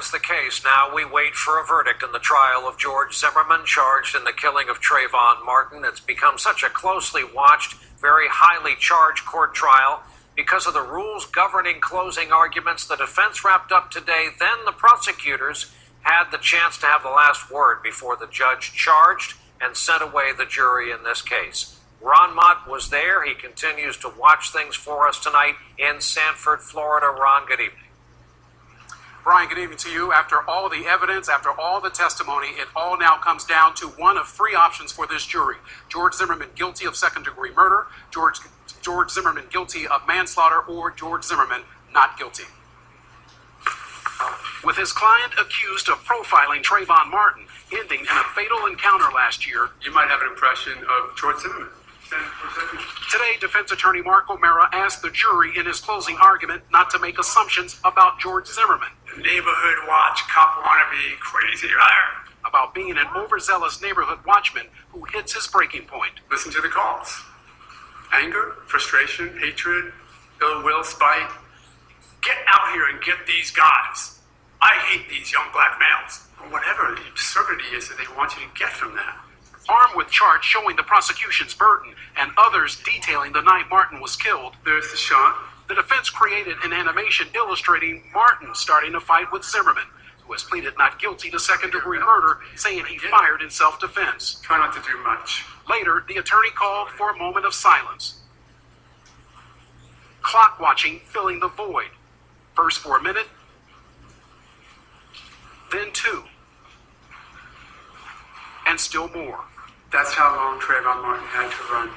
ends the case. Now we wait for a verdict in the trial of George Zimmerman, charged in the killing of Trayvon Martin. It's become such a closely watched, very highly charged court trial. Because of the rules governing closing arguments, the defense wrapped up today. Then the prosecutors had the chance to have the last word before the judge charged and sent away the jury in this case. Ron Mott was there. He continues to watch things for us tonight in Sanford, Florida. Ron, good evening. Brian, good evening to you. After all the evidence, after all the testimony, it all now comes down to one of three options for this jury. George Zimmerman guilty of second-degree murder, George Zimmerman guilty of manslaughter, or George Zimmerman not guilty. With his client accused of profiling Trayvon Martin, ending in a fatal encounter last year, you might have an impression of George Zimmerman. Today, defense attorney Mark O'Mara asked the jury in his closing argument not to make assumptions about George Zimmerman. The neighborhood watch cop wannabe crazy liar. About being an overzealous neighborhood watchman who hits his breaking point. Listen to the calls. Anger, frustration, hatred, ill will, spite. Get out here and get these guys. I hate these young black males. Or whatever the absurdity is that they want you to get from that. Armed with charts showing the prosecution's burden and others detailing the night Martin was killed, there's the shot. The defense created an animation illustrating Martin starting a fight with Zimmerman, who has pleaded not guilty to second-degree murder, saying he fired in self-defense. Try not to do much. Later, the attorney called for a moment of silence. Clock watching filling the void. First for a minute, then two, and still more. That's how long Trayvon Martin had to run.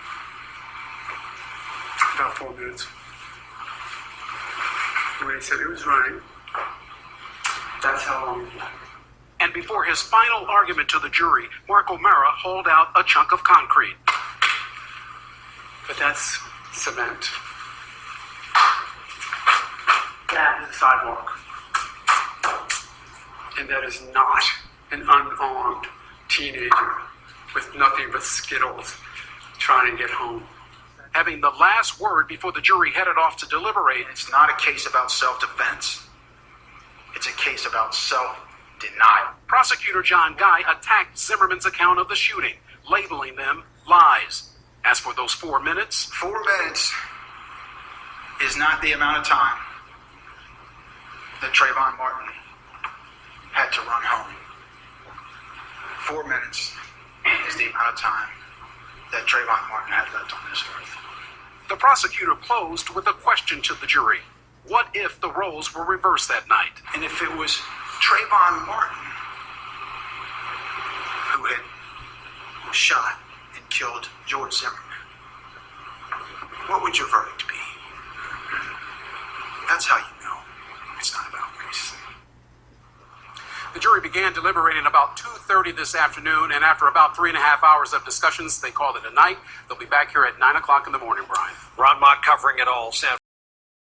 About 4 minutes. When he said he was running, that's how long he had. And before his final argument to the jury, Mark O'Mara hauled out a chunk of concrete. But that's cement. That is a sidewalk. And that is not an unarmed teenager with nothing but Skittles trying to get home. Having the last word before the jury headed off to deliberate. It's not a case about self-defense. It's a case about self-denial. Prosecutor John Guy attacked Zimmerman's account of the shooting, labeling them lies. As for those 4 minutes, 4 minutes is not the amount of time that Trayvon Martin had to run home. 4 minutes is the amount of time that Trayvon Martin had left on this earth. The prosecutor closed with a question to the jury. What if the roles were reversed that night? And if it was Trayvon Martin who had shot and killed George Zimmerman, what would your verdict be? That's how you know it's not about race. The jury began deliberating about 2:30 this afternoon, and after about 3.5 hours of discussions, they called it a night. They'll be back here at 9 o'clock in the morning, Brian. Ron Mott covering it all. San